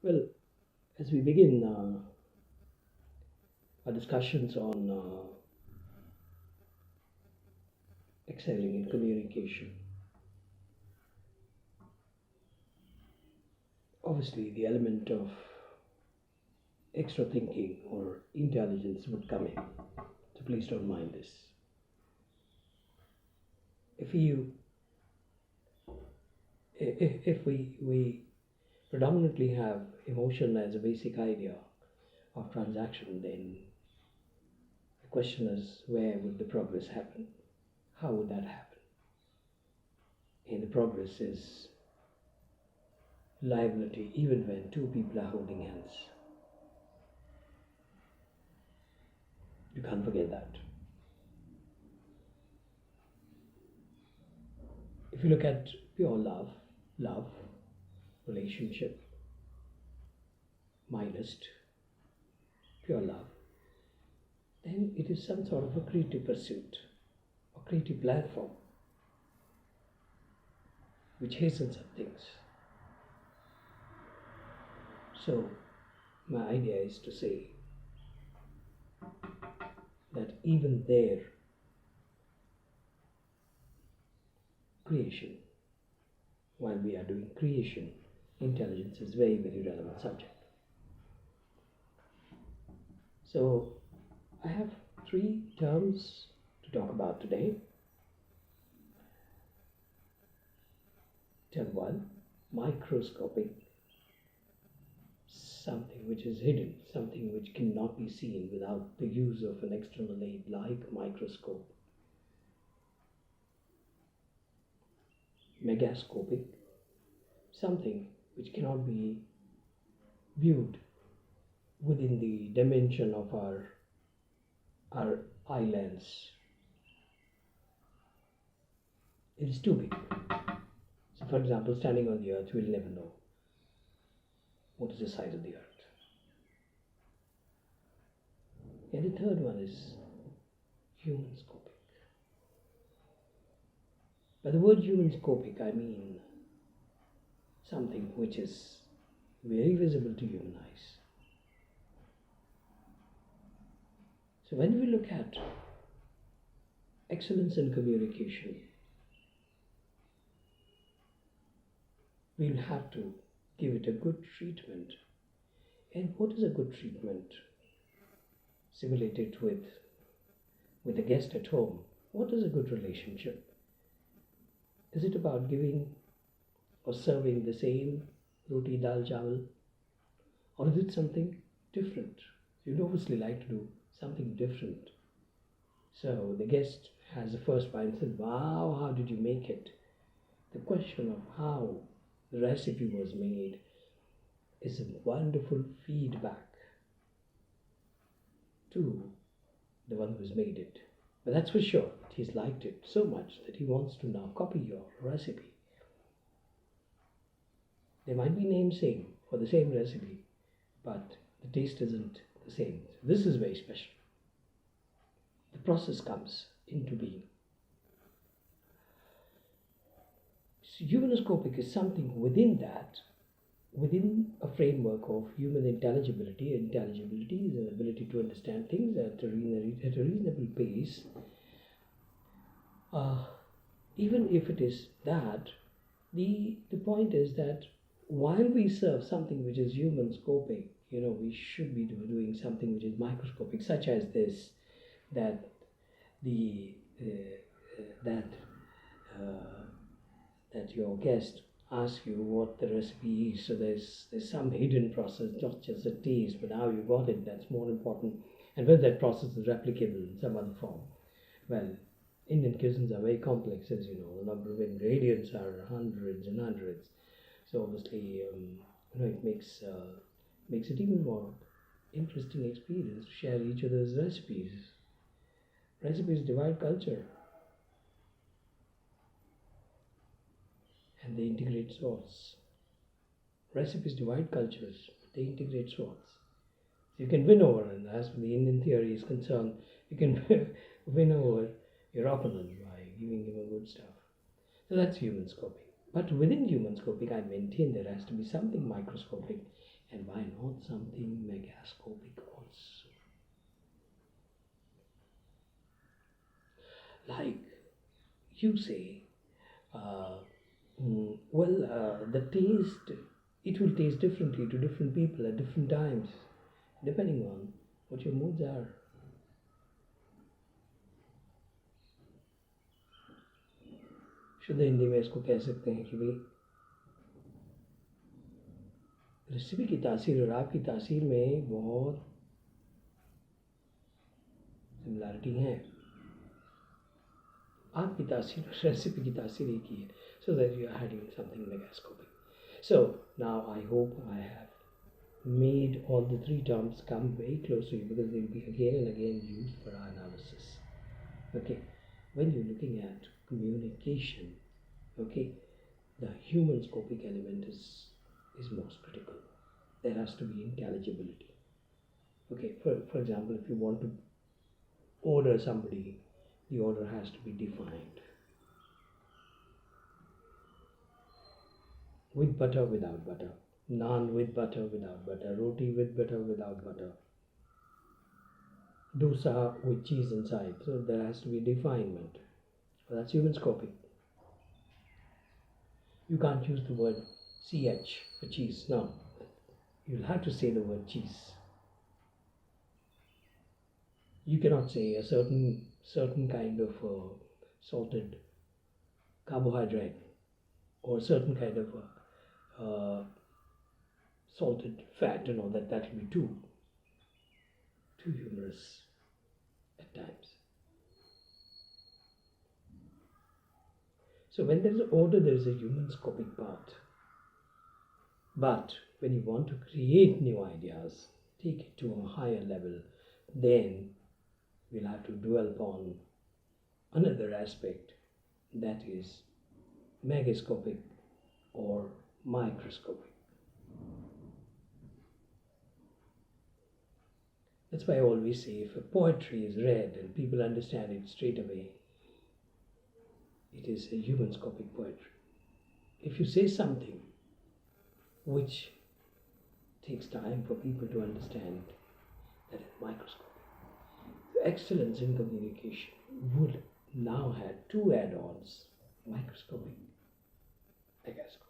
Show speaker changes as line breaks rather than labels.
Well, as we begin our discussions on excelling in communication, obviously the element of extra thinking or intelligence would come in. So please don't mind this. If you, if we predominantly have emotion as a basic idea of transaction, then the question is where would the progress happen? How would that happen? And the progress is liability even when two people are holding hands. You can't forget that. If you look at pure love, relationship, minus pure love, then it is some sort of a creative pursuit, a creative platform which hastens up things. So, my idea is to say that even there, creation, while we are doing creation, intelligence is very, very relevant subject. So, I have three terms to talk about today. Term one, microscopic, something which is hidden, something which cannot be seen without the use of an external aid like microscope. Megascopic, something which cannot be viewed within the dimension of our eye lens. It is too big. So, for example, standing on the earth, we'll never know what is the size of the earth. And the third one is humanscopic. By the word humanscopic, I mean something which is very visible to human eyes. So when we look at excellence in communication, we'll have to give it a good treatment. And what is a good treatment? Simulate it with a guest at home. What is a good relationship? Is it about giving or serving the same roti, dal, chawal? Or is it something different? You'd obviously like to do something different. So the guest has the first bite and says, "Wow, how did you make it?" The question of how the recipe was made is a wonderful feedback to the one who's made it. But that's for sure, he's liked it so much that he wants to now copy your recipe. They might be named same for the same recipe, but the taste isn't the same. This is very special. The process comes into being. So humanoscopic is something within that, within a framework of human intelligibility. Intelligibility is an ability to understand things at a reasonable pace. Even if it is that, the point is that while we serve something which is human scopic, we should be doing something which is microscopic, such as this, that the that your guest asks you what the recipe is. So there's some hidden process, not just the taste, but how you got it. That's more important, and whether that process is replicable in some other form. Well, Indian cuisines are very complex, as you know. The number of ingredients are hundreds and hundreds. So obviously, it makes it even more interesting experience to share each other's recipes. Recipes divide culture, and they integrate swords. Recipes divide cultures, but they integrate swords. So you can win over, and as for the Indian theory is concerned, you can win over your opponent by giving him a good stuff. So that's human scoping. But within human scoping, I maintain there has to be something microscopic, And why not something megascopic also? Like you say, the taste, it will taste differently to different people at different times, depending on what your moods are. शुद्ध हिंदी में इसको कह सकते हैं कि भाई recipe की तासीर और आपकी तासीर में बहुत सिमिलरिटी हैं. आपकी तासीर और रेसिपी की तासीर एक ही है. So that you are having something megascopic. So now I hope I have made all the three terms come very close to you, because they will be again and again used for our analysis. Okay, when you're looking at communication, okay, the human scopic element is most critical. There has to be intelligibility. Okay, for example, if you want to order somebody, the order has to be defined. With butter, without butter. Naan with butter, without butter. Roti with butter, without butter. Dosa with cheese inside. So there has to be definement. Well, that's human scopic. You can't use the word ch for cheese. No. You'll have to say the word cheese. You cannot say a certain kind of salted carbohydrate or certain kind of salted fat, that will be too humorous at times. So when there is order, there is a human scopic part. But when you want to create new ideas, take it to a higher level, then we'll have to dwell upon another aspect, that is megascopic or microscopic. That's why I always say, if a poetry is read and people understand it straight away, it is a human scopic poetry. If you say something which takes time for people to understand, that is microscopic. The excellence in communication would now have two add-ons: microscopic, megascopic.